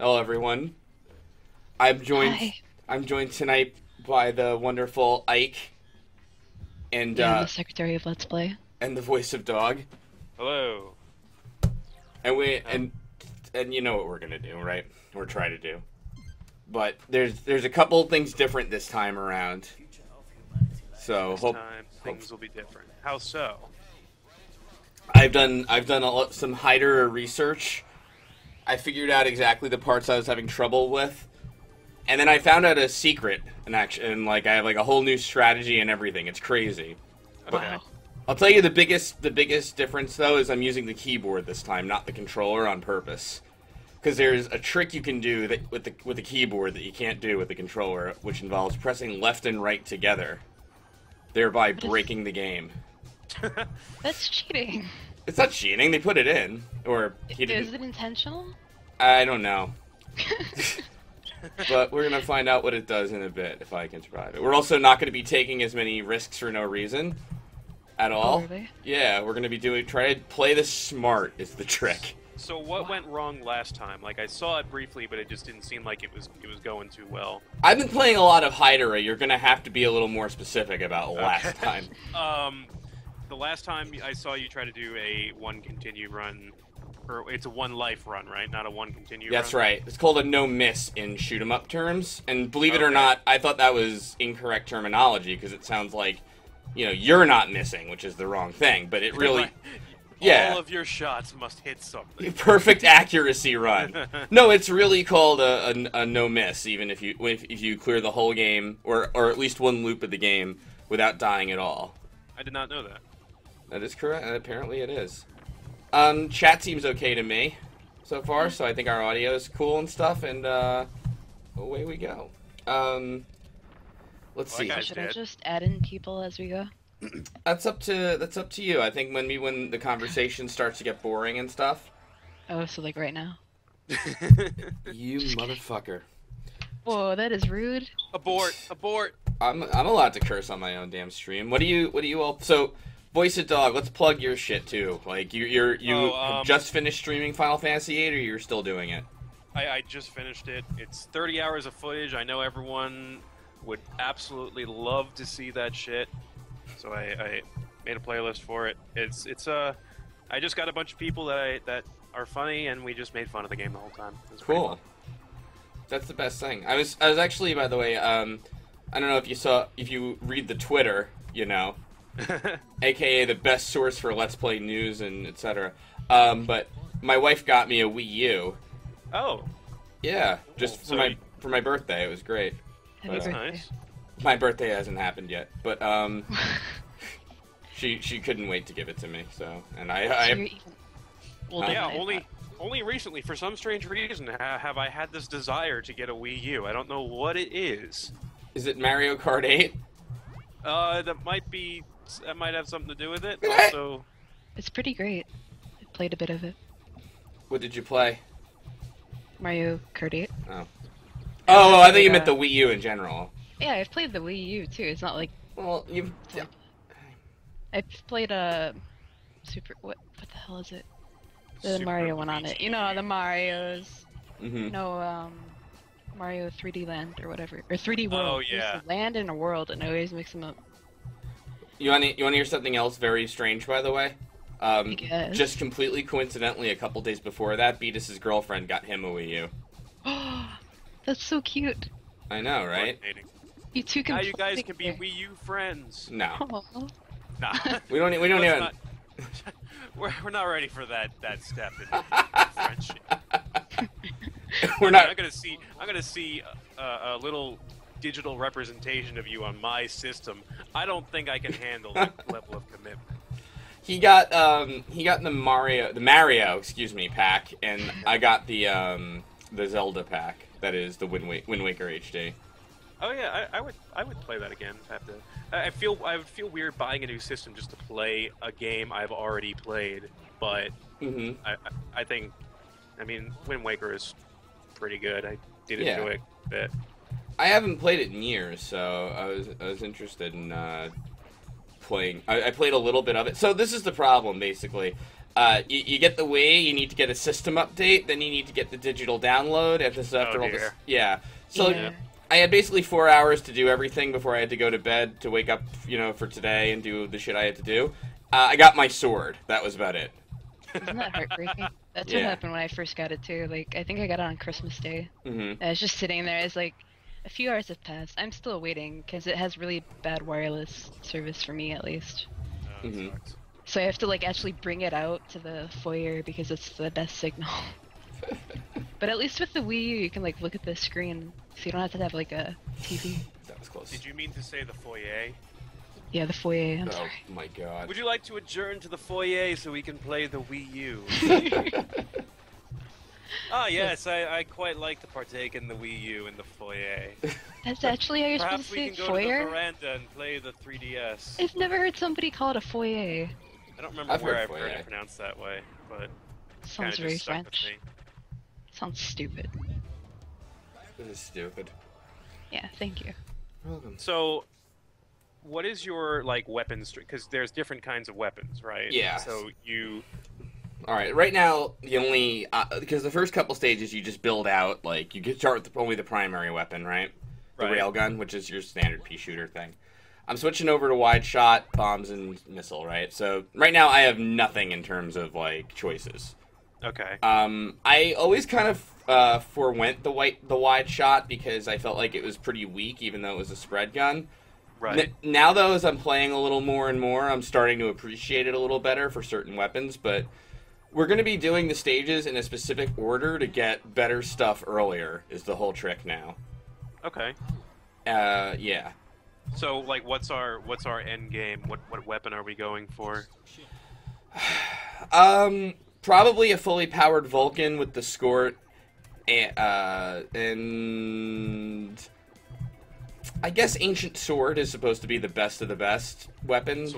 Hello, everyone. I'm joined. Hi. I'm joined tonight by the wonderful Ike and Yeah, the Secretary of Let's Play. and the voice of dog. Hello. And and you know what we're gonna do, right? We're trying to do. But there's a couple things different this time around. So This time things will be different. How so? I've done some Hydorah research. I figured out exactly the parts I was having trouble with, and then I found out a secret and like I have like a whole new strategy and everything. It's crazy. Wow. I'll tell you the biggest difference though is I'm using the keyboard this time, not the controller, on purpose. Because there's a trick you can do that with the keyboard that you can't do with the controller, which involves pressing left and right together, thereby breaking the game. That's cheating. It's not cheating. They put it in, or he didn't. Is it intentional? I don't know. But we're gonna find out what it does in a bit if I can survive it. We're also not gonna be taking as many risks for no reason at all. Oh, really? Yeah, we're gonna be try to play this smart is the trick. So what went wrong last time? Like I saw it briefly, but it just didn't seem like it was going too well. I've been playing a lot of Hydorah. You're gonna have to be a little more specific about last time. The last time I saw you try to do a one continue run, or it's a one life run, right? Not a one continue run? That's right. It's called a no miss in shoot 'em up terms. And believe it or Okay. not, I thought that was incorrect terminology because it sounds like, you know, you're not missing, which is the wrong thing. But it really, yeah, All of your shots must hit something. perfect accuracy run. No, it's really called a no miss, even if you clear the whole game or at least one loop of the game without dying at all. I did not know that. That is correct, and apparently it is. Chat seems okay to me so far, so I think our audio is cool and stuff, and away we go. Let's see. Guy's Should I dead. just add in people as we go? That's up to you. I think when the conversation starts to get boring and stuff. Oh, so like right now? You motherfucker. Whoa, that is rude. Abort! Abort! I'm allowed to curse on my own damn stream. What do you all? So, voice of dog. Let's plug your shit too. Like you have just finished streaming Final Fantasy VIII, or you're still doing it? I just finished it. It's 30 hours of footage. I know everyone would absolutely love to see that shit. So I made a playlist for it. I just got a bunch of people that are funny, and we just made fun of the game the whole time. It was pretty Cool. fun. That's the best thing. I was actually, by the way, I don't know if you read the Twitter, you know, aka the best source for Let's Play news and etc. But my wife got me a Wii U. Oh, Yeah, just So for my birthday. It was great. Happy that's birthday. nice. My birthday hasn't happened yet, but she couldn't wait to give it to me. So, and So you're I even older Yeah, than I thought. only recently, for some strange reason, have I had this desire to get a Wii U. I don't know what it is. is it Mario Kart 8? That might have something to do with it. Also, It's pretty great. I played a bit of it. What did you play? Mario Kart 8. Oh, I thought you meant the Wii U in general. Yeah, I've played the Wii U too. It's not like Well, you. Yeah. I've played a what the hell is it? The Super Mario one on Luigi. it. You know, the Marios. Mm-hmm. No, Mario 3D Land or whatever, or 3D World. Oh, There's yeah. a land and a world, and I always mix them up. You want to hear something else very strange, by the way? I guess. Just completely coincidentally, a couple days before that, Beatus's girlfriend got him a Wii U. That's so cute. I know, right? coordinating. You two can. Now you guys play can be together. Wii U friends. No, Aw. Nah, we don't Let's even. not- we're not ready for that step in friendship. We're not. I'm gonna see a little digital representation of you on my system. I don't think I can handle that level of commitment. He got the Mario, excuse me, pack, and I got the Zelda pack. That is the Wind Waker HD. Oh yeah, I would play that again. I have to. I would feel weird buying a new system just to play a game I've already played, but Mm-hmm. I think, I mean, Wind Waker is pretty good. I did Yeah. enjoy it a bit. I haven't played it in years, so I was interested in playing. I played a little bit of it. So this is the problem, basically. You get the Wii, you need to get a system update, then you need to get the digital download, and this after all this. Yeah. So Yeah. I had basically 4 hours to do everything before I had to go to bed to wake up, for today and do the shit I had to do. I got my sword. That was about it. Isn't that heartbreaking? That's Yeah. what happened when I first got it too. Like, I think I got it on Christmas Day. Mm-hmm. I was just sitting there. It's like a few hours have passed. I'm still waiting because it has really bad wireless service for me, at least. Mhm. Sucks. So I have to like actually bring it out to the foyer because it's the best signal. But at least with the Wii U, you can like look at the screen, so you don't have to have like a TV. That was close. Did you mean to say the foyer? Yeah, the foyer. I'm Oh sorry. my god. Would you like to adjourn to the foyer so we can play the Wii U? Ah, yes, I quite like to partake in the Wii U in the foyer. That's actually how you're Perhaps supposed to we say can it, go to the foyer? veranda and play the 3DS. I've never heard somebody call it a foyer. I don't remember I've where heard I've heard foyer. it pronounced that way, but Sounds kind of very just stuck with French. me. Sounds stupid. This is stupid. Yeah, thank you. Welcome. So, what is your like weapons? Because there's different kinds of weapons, right? Yeah. So you. All right. Right now, the only because the first couple stages you just build out like you get start with only the primary weapon, right? The Right. railgun, which is your standard pea shooter thing. I'm switching over to wide shot, bombs, and missile, right? So right now I have nothing in terms of like choices. Okay. I always kind of forwent the wide shot because I felt like it was pretty weak, even though it was a spread gun. Right. Now, though, as I'm playing a little more and more, I'm starting to appreciate it a little better for certain weapons, but we're going to be doing the stages in a specific order to get better stuff earlier, is the whole trick now. Okay. Yeah. So like, what's our end game? What weapon are we going for? Probably a fully powered Vulcan with the Skort, and I guess Ancient Sword is supposed to be the best of the best weapons.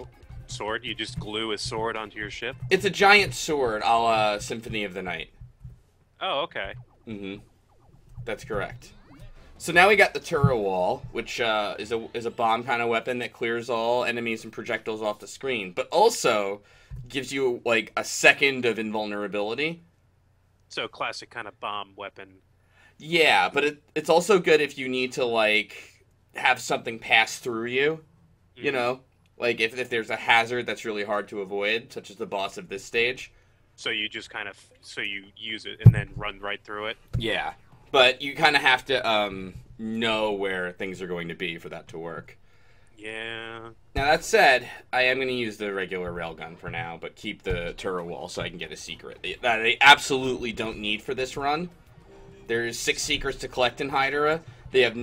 Sword? You just glue a sword onto your ship? It's a giant sword, a la Symphony of the Night. Oh, okay. Mm-hmm. That's correct. So now we got the turret wall, which is a bomb kind of weapon that clears all enemies and projectiles off the screen, but also gives you like a second of invulnerability. So classic kind of bomb weapon. Yeah, but it's also good if you need to like have something pass through you. You know, like if there's a hazard that's really hard to avoid, such as the boss of this stage. So you just kind of you use it and then run right through it. Yeah, but you kind of have to know where things are going to be for that to work. Yeah. Now that said, I am going to use the regular railgun for now, but keep the turret wall so I can get a secret that they absolutely don't need for this run. There's 6 secrets to collect in Hydorah. They have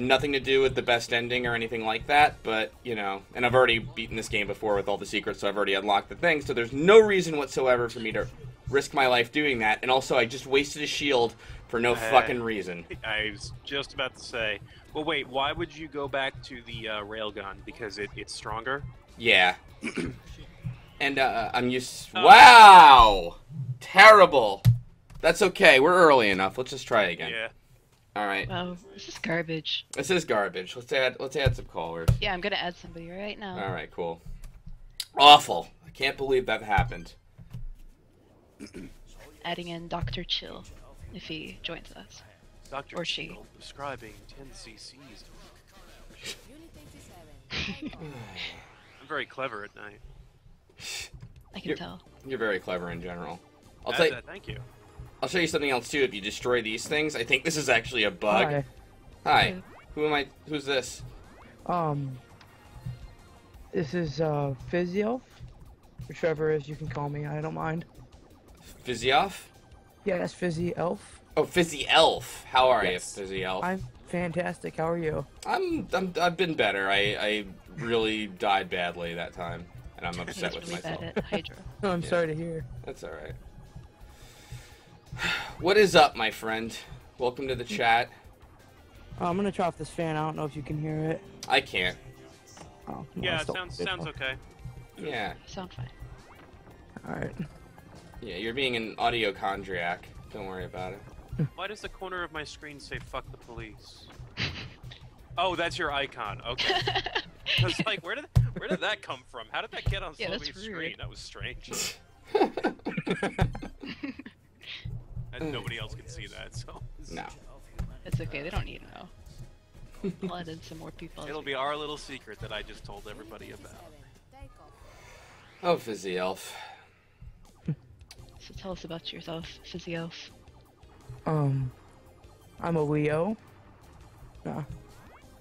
nothing to do with the best ending or anything like that, but, and I've already beaten this game before with all the secrets, so I've already unlocked the thing, so there's no reason whatsoever for me to risk my life doing that, and also I just wasted a shield for no fucking reason. I was just about to say, well, wait, why would you go back to the railgun? Because it's stronger? Yeah. And I'm used... Wow! Terrible! That's okay, we're early enough, let's just try again. Yeah. Alright. Wow, this is garbage. This is garbage. Let's add some callers. Yeah, I'm gonna add somebody right now. Alright, cool. Awful. I can't believe that happened. Adding in Dr. Chill, if he joins us. Dr. Or she. Chill prescribing 10 cc's. I'm very clever at night. I can tell. You're very clever in general. Thank you. I'll show you something else too if you destroy these things. I think this is actually a bug. Hi. Hi. Who am I? Who's this? This is Fizzy, whichever is you can call me. I don't mind. Fizzy Off? Yeah, that's Fizzy Elf. Oh, Fizzy Elf. How are Yes. you, Fizzy Elf? I'm fantastic. How are you? I've been better. I really died badly that time, and I'm He upset was with really myself. bad at Hydra. I'm Yeah. sorry to hear. That's all right. What is up, my friend? Welcome to the chat. I'm gonna try off this fan. I don't know if you can hear it. I can't. Oh, no, Yeah, it's it still- sounds okay. Yeah. Sound fine. All right. Yeah, you're being an audio chondriac. Don't worry about it. Why does the corner of my screen say "fuck the police"? Oh, that's your icon. Okay. I was like, where did that come from? How did that get on Yeah, that's Slowbeef's weird. screen? That was strange. And nobody else can see that, so No. It's okay, they don't need to know. I'll add in some more people. as it'll we be go. our little secret that I just told everybody about. Oh, Fizzy Elf. So tell us about yourself, Fizzy Elf. I'm a Leo. No,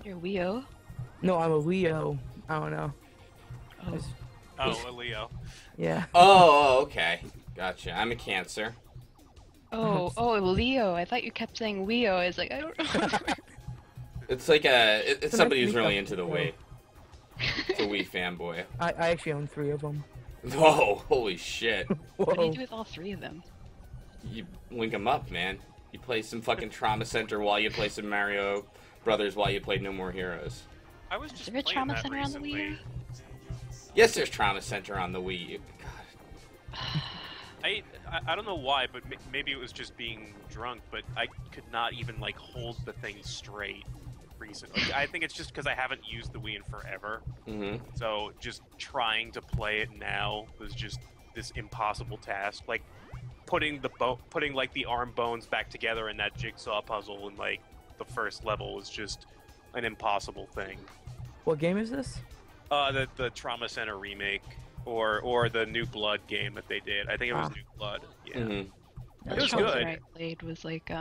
You're a Wii U? no, I'm a Leo. I don't know. Oh, It's- Oh, a Leo. Yeah. Oh, okay. Gotcha. I'm a Cancer. oh, Leo. I thought you kept saying Leo. I was like, I don't know. It's like it's somebody who's really into the Yeah. Wii. It's a Wii fanboy. I actually own 3 of them. Whoa, holy shit. What do you Whoa. do with all 3 of them? You link them up, man. You play some fucking Trauma Center while you play some Mario Brothers while you play No More Heroes. I was Is just there a playing trauma that center on the Wii recently. U? Yes, there's Trauma Center on the Wii U. God. I don't know why, but maybe it was just being drunk, but I could not even like hold the thing straight recently. I think it's just because I haven't used the Wii in forever. Mm-hmm. So just trying to play it now was just this impossible task. Like putting like the arm bones back together in that jigsaw puzzle in like the first level was just an impossible thing. What game is this? The Trauma Center remake or the New Blood game that they did. I think it was Ah. New Blood. Yeah. Mm-hmm. It was trauma good. center I played was like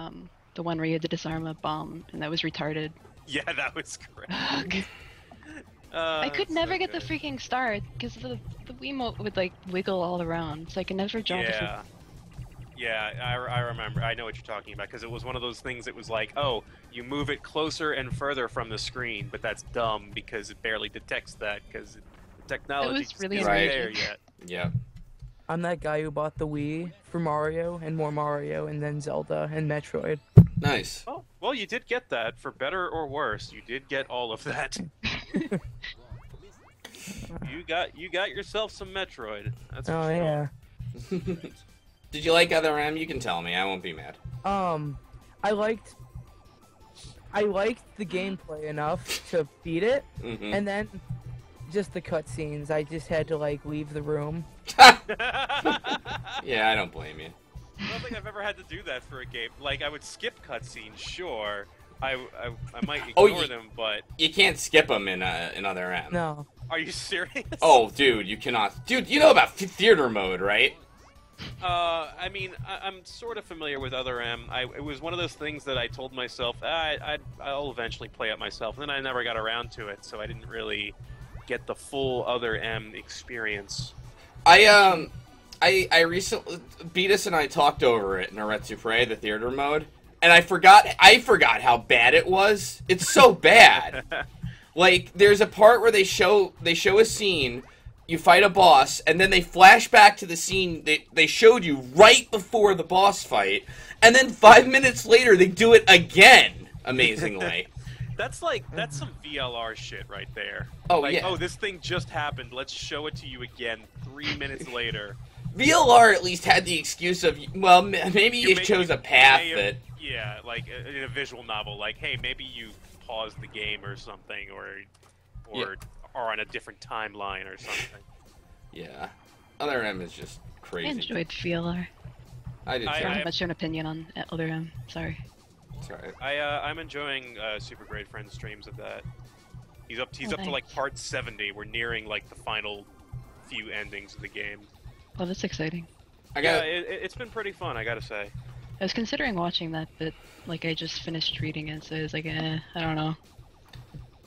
the one where you had to disarm a bomb, and that was retarded. Yeah, that was great. I could That's never so get the good. freaking star because the Wiimote would like wiggle all around, so I could never draw the Yeah. Yeah, I remember. I know what you're talking about because it was one of those things that was like, oh, you move it closer and further from the screen, but that's dumb because it barely detects that because the technology was really isn't Right. there yet. Yep. I'm that guy who bought the Wii for Mario and more Mario and then Zelda and Metroid. Nice. Oh, well, you did get that for better or worse. You did get all of that. you got yourself some Metroid. That's for Oh sure. yeah. Did you like Other M? You can tell me. I won't be mad. I liked the gameplay enough to beat it, Mm-hmm. and then just the cutscenes. I just had to like leave the room. Yeah, I don't blame you. I don't think I've ever had to do that for a game. Like, I would skip cutscenes, sure. I might Oh, ignore you- them, but You can't skip them in Other M. No. are you serious? Oh, dude, you cannot. Dude, you know about theater mode, right? I mean, I'm sort of familiar with Other M. It was one of those things that I told myself, I'll eventually play it myself, and then I never got around to it, so I didn't really get the full Other M experience. I recently Beatus and I talked over it in Aretsu Prey, the theater mode, and I forgot how bad it was. It's so bad. Like, there's a part where they show a scene, you fight a boss, and then they flash back to the scene they showed you right before the boss fight, and then 5 minutes later they do it again, amazingly. That's some VLR shit right there. Oh, like, yeah. oh, this thing just happened. Let's show it to you again 3 minutes later. VLR at least had the excuse of, well, maybe you chose a path may have- that... Yeah, like in a visual novel, like, hey, maybe you paused the game or something, or Yeah. are on a different timeline or something. Yeah. Other M is just I crazy. enjoyed VLR. I did I- I too. don't I- have much of an opinion on Other M. Sorry. It's alright. I'm enjoying Super Great Friend streams of that. He's up to nice. like part 70. We're nearing like the final few endings of the game. Well, that's exciting. I Yeah, got it's been pretty fun, I gotta say. I was considering watching that, but like I just finished reading it, so I was like, I don't know.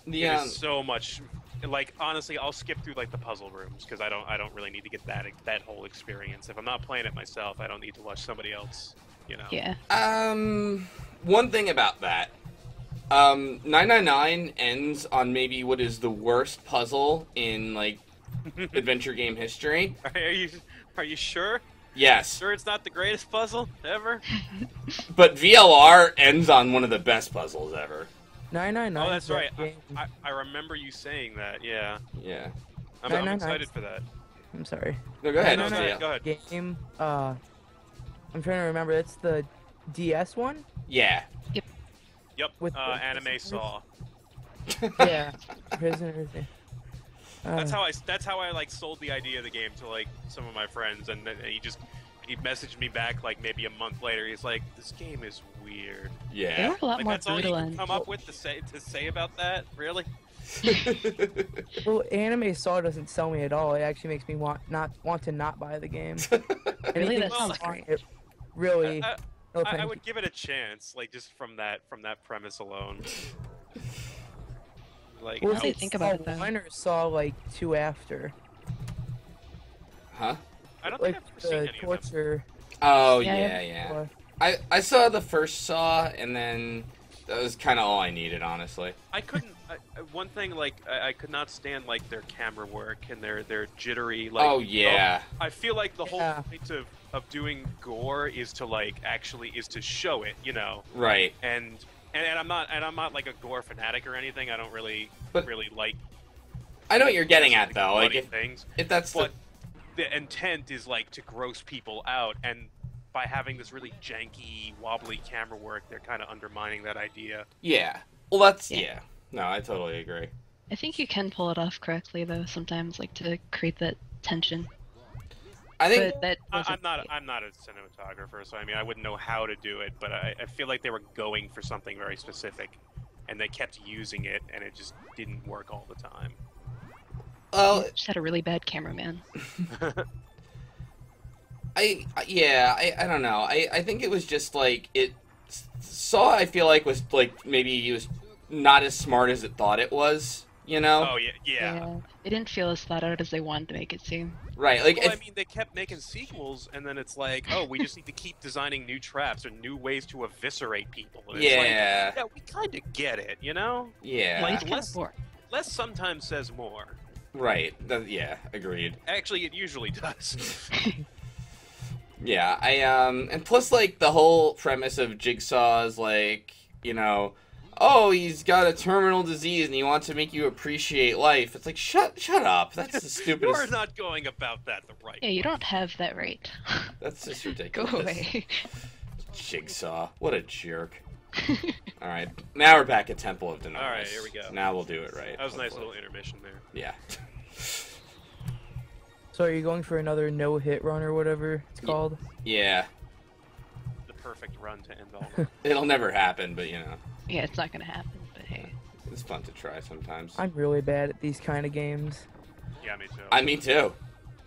the There's so much. Like, honestly, I'll skip through like the puzzle rooms because I don't really need to get that whole experience. If I'm not playing it myself, I don't need to watch somebody else. You know. Yeah. one thing about that. 999 ends on maybe what is the worst puzzle in like adventure game history. Are you sure? Yes, Sure, it's not the greatest puzzle ever. but VLR ends on one of the best puzzles ever. 999. Oh, that's that right. game- I remember you saying that. Yeah, Yeah. I'm 999 excited for that. I'm sorry. No, go ahead. No, Fizzy. go ahead. Game. I'm trying to remember. It's the DS one. Yeah. Yep. With the Anime prisoners? Saw. Yeah. Prisoners. That's how I like sold the idea of the game to like some of my friends, and then you just he messaged me back like maybe a month later. He's like, "This game is weird." They Yeah. were a lot Like more that's all you brutal can and come up with to say about that? Really? Well, Anime Saw doesn't sell me at all. It actually makes me want to not buy the game. really, Anything that Well, sounds great. it really. No, I thank would you. give it a chance, like just from that premise alone. Like, Well, Now that I it think about Saw it, though. 1 or Saw like 2 after? Huh? I don't Like think I've ever seen the any of them. torture. Oh, Yeah, yeah. I saw the first Saw, and then that was kind of all I needed, honestly. I couldn't. One thing, like, I could not stand like their camera work and their jittery. Like, Oh, yeah. I feel like the whole Yeah. point of doing gore is to like actually is to show it, you know. Right. And I'm not like a gore fanatic or anything. I don't really But- really like. I know what you're getting at, though. Like, bloody things. if that's But the intent is like to gross people out, and by having this really janky, wobbly camera work, they're kind of undermining that idea. Yeah. Well, that's... Yeah. Yeah. No, I totally agree. I think you can pull it off correctly though. Sometimes, like to create that tension. I think... But that I'm wasn't not a cinematographer, so I mean I wouldn't know how to do it, but I feel like they were going for something very specific, and they kept using it, and it just didn't work all the time. Well, just had a really bad cameraman. I don't know. I think it was just like it Saw. I feel like was like maybe it was not as smart as it thought it was. You know? Oh yeah. It didn't feel as thought out as they wanted to make it seem. Right. Like Well, if, I mean, they kept making sequels, and then it's like, oh, we just need to keep designing new traps or new ways to eviscerate people. And it's like, Yeah. yeah, we kind of get it, you know? yeah. Like, It's kind less- of boring. Less sometimes says more. Right. Yeah. Agreed. Actually, it usually does. Yeah. And plus like the whole premise of Jigsaw is like, you know, oh, he's got a terminal disease and he wants to make you appreciate life. It's like shut up. That's the stupidest. You're not going about that the right Yeah, you don't have that right. That's just Go ridiculous. away. Jigsaw. What a jerk. All right. Now we're back at Temple of Denial. All right, here we go. Now we'll do it right. That was a nice hopefully. little intermission there. Yeah. So are you going for another no-hit run or whatever it's called? Yeah. The perfect run to end all this. It'll never happen, but you know, Yeah, it's not gonna happen, but hey. it's fun to try sometimes. I'm really bad at these kind of games. Yeah, me too. Me too.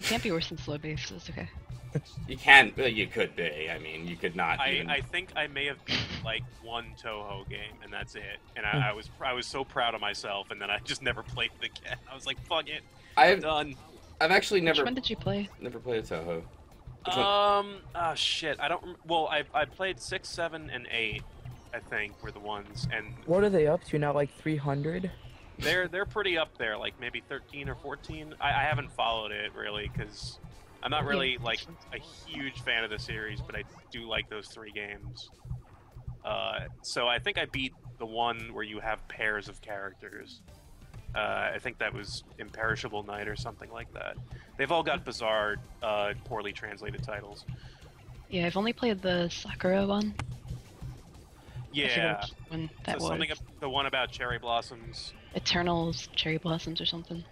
You can't be worse than slowbeef, so it's okay. You can, you could be. I mean, you could not even. I think I may have beaten like one Toho game, and that's it. And I was so proud of myself, and then I just never played it again. I was like, fuck it, I'm done. I've actually Which never one did you play? played a Toho. Which one? Oh shit, I don't. Well, I played 6, 7, and 8. I think were the ones, and What are they up to now? Like 300? they're pretty up there, like maybe 13 or 14. I haven't followed it really because I'm not really like a huge fan of the series, but I do like those 3 games. So I think I beat the one where you have pairs of characters. I think that was Imperishable Night or something like that. They've all got bizarre, poorly translated titles. Yeah, I've only played the Sakura one. I forget Yeah, which one that so was. something the one about cherry blossoms, Eternals, Cherry Blossoms, or something.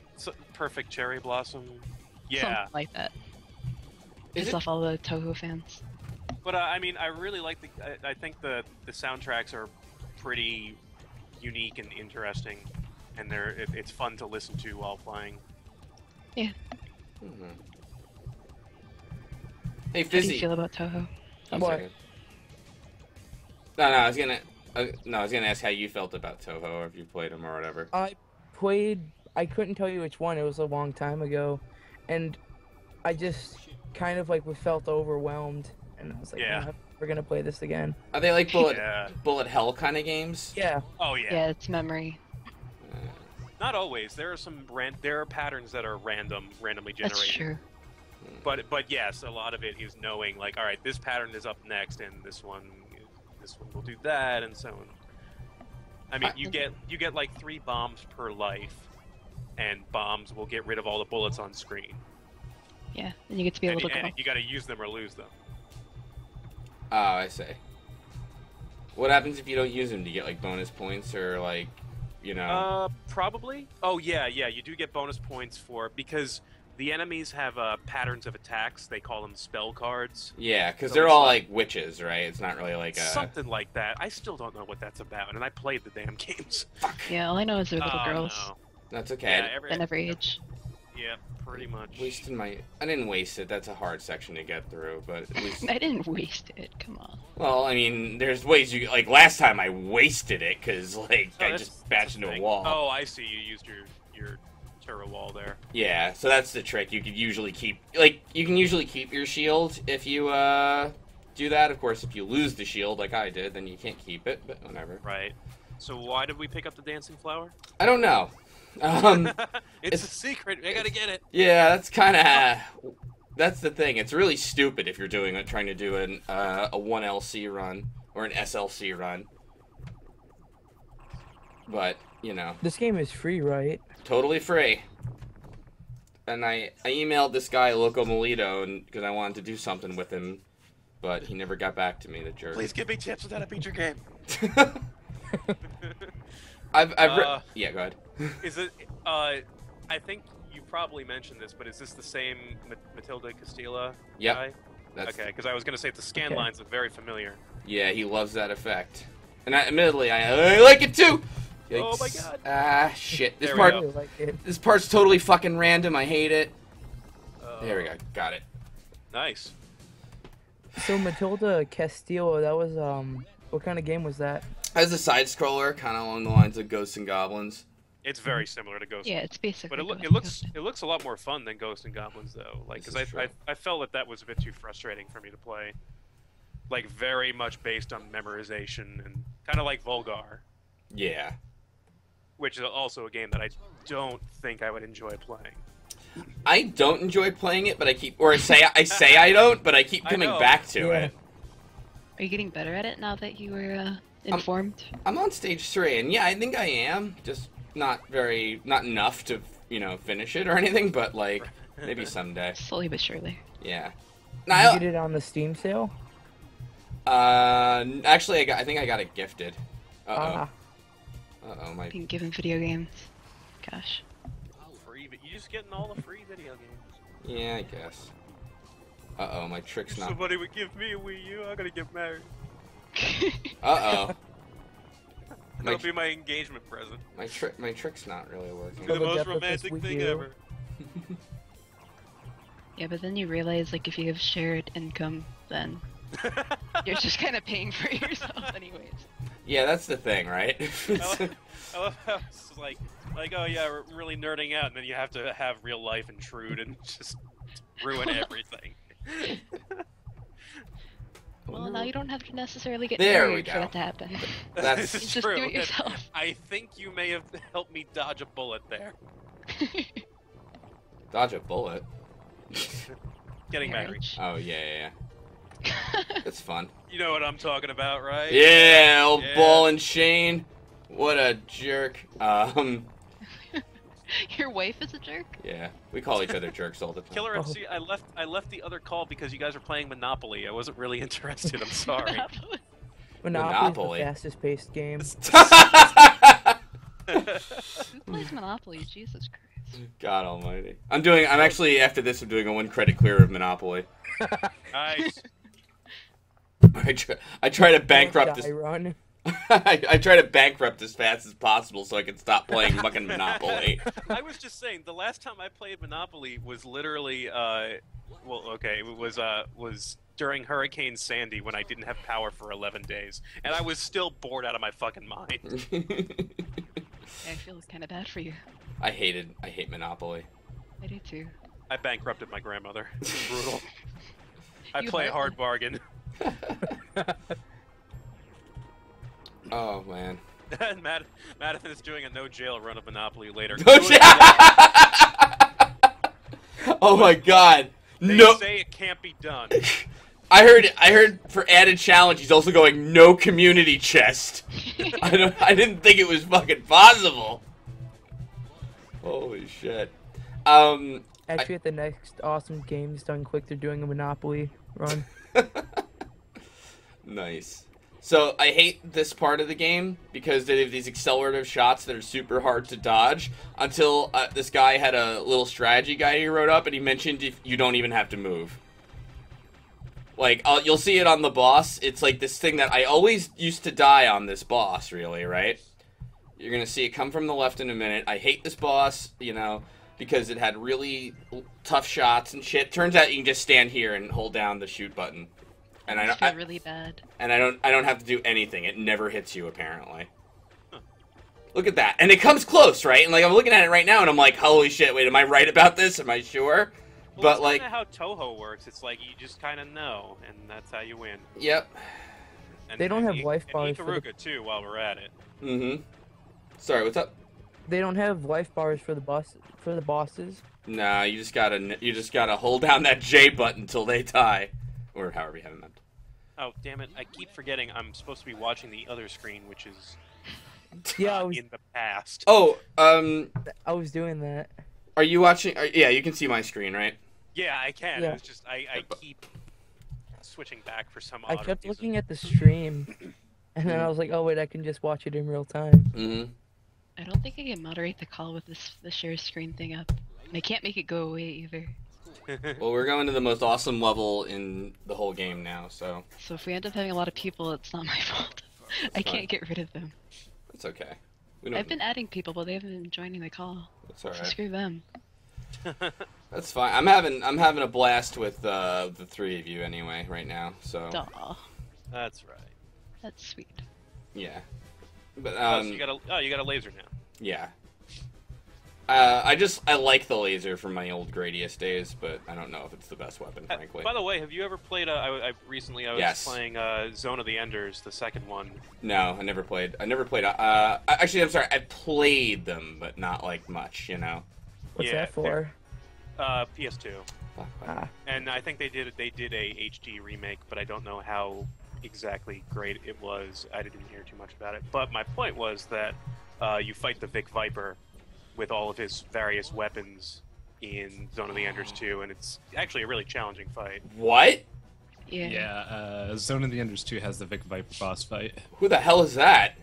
perfect cherry blossom. Yeah, Something like that. Is Piss it- off all the Toho fans. but I mean, I really like I think the soundtracks are pretty unique and interesting, and it's fun to listen to while playing. Mhm. Hey, How do you Fizzy. feel about Toho? One What? second. No, I was gonna ask how you felt about Toho, or if you played them or whatever. I couldn't tell you which one, it was a long time ago, and I just kind of like felt overwhelmed, and I was like, Yeah. "Nah, we're gonna play this again." Are they like bullet Yeah. hell kind of games? Yeah, Oh yeah. Yeah, it's memory. Not always. There are there are patterns that are randomly generated. That's true. But yes, a lot of it is knowing like, all right, this pattern is up next, and this one will do that, and so on. I mean, you get like 3 bombs per life, and bombs will get rid of all the bullets on screen. Yeah, and you get to be able to And go. you got to use them or lose them. Oh, I see. What happens if you don't use them? Do you get like bonus points or like, you know? Probably. Oh yeah, you do get bonus points because the enemies have patterns of attacks. They call them spell cards. Yeah, because So they're it's all like- like witches, right? It's not really like a... Something like that. I still don't know what that's about, and I played the damn games. Yeah, all I know is they're little Oh, girls. no. That's okay. Yeah, In every age. Yeah, pretty much. Wasting my... I didn't waste it. That's a hard section to get through, but at least... I didn't waste it. Come on. Well, I mean, there's ways you... Like, last time I wasted it, because, like, Oh, I that's- just that's bashed the into a thing. wall. Oh, I see. You used your turret wall there. Yeah, so that's the trick. You could usually keep... Like, you can usually keep your shield if you, do that. Of course, if you lose the shield, like I did, then you can't keep it, but whatever. Right. So why did we pick up the dancing flower? I don't know. It's a secret. I gotta get it. Yeah, that's kind of... That's the thing. It's really stupid if you're trying to do a 1LC run or an SLC run. But, you know, This game is free, right? totally free. And I emailed this guy, Loco Molito, and because I wanted to do something with him, but he never got back to me, the jerk. Please give me tips on how to beat your game. Yeah, go ahead. Is it? I think you probably mentioned this, but is this the same Matilda Castilla Yep. guy? That's, Okay, because I was gonna say the scan Okay. lines look very familiar. Yeah, he loves that effect. And admittedly, I like it too! Oh my Yikes. God. Ah, shit. This There we part, go. I really like it. this part's totally fucking random. I hate it. There we go. Got it. Nice. So Matilda Castillo, that was what kind of game was that? As a side scroller, kind of along the lines of Ghosts and Goblins. It's very similar to Ghost. Yeah, it's basically. But Ghost. it looks a lot more fun than Ghosts and Goblins though. Like, This because is true. I felt that was a bit too frustrating for me to play. Like, very much based on memorization and kind of like Volgar, Yeah. which is also a game that I don't think I would enjoy playing. I don't enjoy playing it, but I say I don't, but I keep I coming know. back to Yeah. it. Are you getting better at it now that you were informed? I'm on stage 3, and yeah, I think I am. Just not enough to, finish it or anything, but like, maybe someday. Slowly but surely. Yeah. Did you get it on the Steam sale? Actually, I think I got it gifted. Ah, My Being given video games. Gosh. Free, but you just getting all the free video games. yeah, I guess. My trick's If not. somebody would give me a Wii U, I'm gonna get married. That'll be my engagement present. My trick's not really working. The the most depth of this romantic Wii thing U. ever. Yeah, but then you realize, like, if you have shared income, then you're just kind of paying for yourself anyways. Yeah, that's the thing, right? I love how it's like, oh yeah, we're really nerding out, and then you have to have real life intrude and just ruin everything. Well, now you don't have to necessarily get There we married for go. that to happen. That's This is Just true. do it yourself. I think you may have helped me dodge a bullet there. dodge a bullet. Getting married. Marriage. Oh yeah. That's fun. You know what I'm talking about, right? Yeah, old Yeah. Ball and Shane. What a jerk. Your wife is a jerk? Yeah, we call each other jerks all the time. Killer Oh. FC, I left the other call because you guys were playing Monopoly. I wasn't really interested. I'm sorry. Monopoly. Monopoly is the fastest paced game. Who plays Monopoly? Jesus Christ. God almighty. I'm actually, after this, I'm doing a 1 credit clear of Monopoly. Nice. I try to bankrupt Die this. run. I try to bankrupt as fast as possible so I can stop playing fucking Monopoly. I was just saying, the last time I played Monopoly was literally, it was during Hurricane Sandy when I didn't have power for 11 days, and I was still bored out of my fucking mind. I feel kind of bad for you. I hate Monopoly. I do too. I bankrupted my grandmother. It was brutal. I You play a might- hard bargain. Oh man. And Madison is doing a no jail run of Monopoly later. Oh, shit. Oh my god. They No. say it can't be done. I heard for added challenge he's also going no community chest. I didn't think it was fucking possible. Holy shit. Actually, at the next Awesome Games Done Quick, they're doing a Monopoly run. Nice. So I hate this part of the game because they have these accelerative shots that are super hard to dodge until this guy had a little strategy guide he wrote up, and he mentioned if you don't even have to move. Like, you'll see it on the boss. It's like this thing that I always used to die on this boss, really, right? You're going to see it come from the left in a minute. I hate this boss, you know, because it had really tough shots and shit. Turns out you can just stand here and hold down the shoot button. And I feel really bad. And I don't have to do anything. It never hits you, apparently. Huh. Look at that. And it comes close, right? And like I'm looking at it right now and I'm like, holy shit, wait, am I right about this? Am I sure? Well, but that's like how Toho works. It's like you just kind of know, and that's how you win. Yep. And, they don't have life bars. And Ikaruga too, while we're at it. Mm-hmm. Sorry, what's up? They don't have life bars for the bosses. Nah, you just gotta hold down that J button until they die, or however you have it meant. Oh damn it! I keep forgetting I'm supposed to be watching the other screen, which is in the past. Oh, I was doing that. Are you watching? Yeah, you can see my screen, right? Yeah, I can. Yeah. It's just I keep switching back for some. I odd kept reason. looking at the stream, and then I was like, oh wait, I can just watch it in real time. Mm-hmm. I don't think I can moderate the call with the share screen thing up. And I can't make it go away either. Well, we're going to the most awesome level in the whole game now, so. So if we end up having a lot of people, it's not my fault. I can't get rid of them. It's okay. I've been adding people, but they haven't been joining the call. That's alright. So screw them. That's fine. I'm having a blast with the three of you anyway right now. So. Aw. That's right. That's sweet. Yeah. But So you got a laser now. Yeah. I like the laser from my old Gradius days, but I don't know if it's the best weapon, frankly. By the way, have you ever played? I was playing Zone of the Enders, the second one. No, I never played. Actually, I'm sorry. I played them, but not like much. You know. What's that for? PS2. Ah. And I think they did a HD remake, but I don't know how exactly great it was. I didn't hear too much about it. But my point was that you fight the Vic Viper with all of his various weapons in Zone of the Enders 2, and it's actually a really challenging fight. What? Yeah. Yeah, Zone of the Enders 2 has the Vic Viper boss fight. Who the hell is that?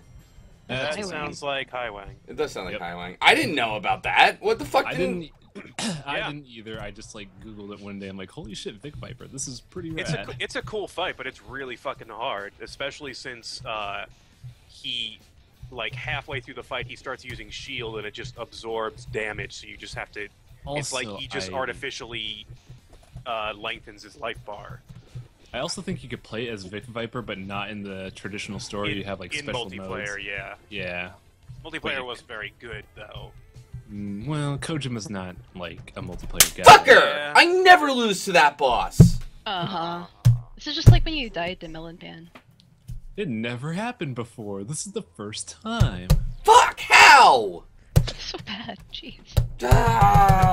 That Highwang. sounds like Highwang. It does sound like Yep. Highwang. I didn't know about that. What the fuck? I didn't Yeah. either. I just like Googled it one day. I'm like, holy shit, Vic Viper. This is pretty rad. It's a cool fight, but it's really fucking hard, especially since he, like, halfway through the fight, he starts using shield and it just absorbs damage, so you just have to... it's like he just artificially lengthens his life bar. I also think you could play as Vic Viper, but not in the traditional story. You have like in special multiplayer, modes. yeah. Yeah. Multiplayer Wait. wasn't very good, though. Well, Kojima's not like a multiplayer guy. Fucker! Yeah. I never lose to that boss. Uh-huh. This is just like when you died to Melon Pan. It never happened before. This is the first time. Fuck! How? So bad. Jeez. Ah!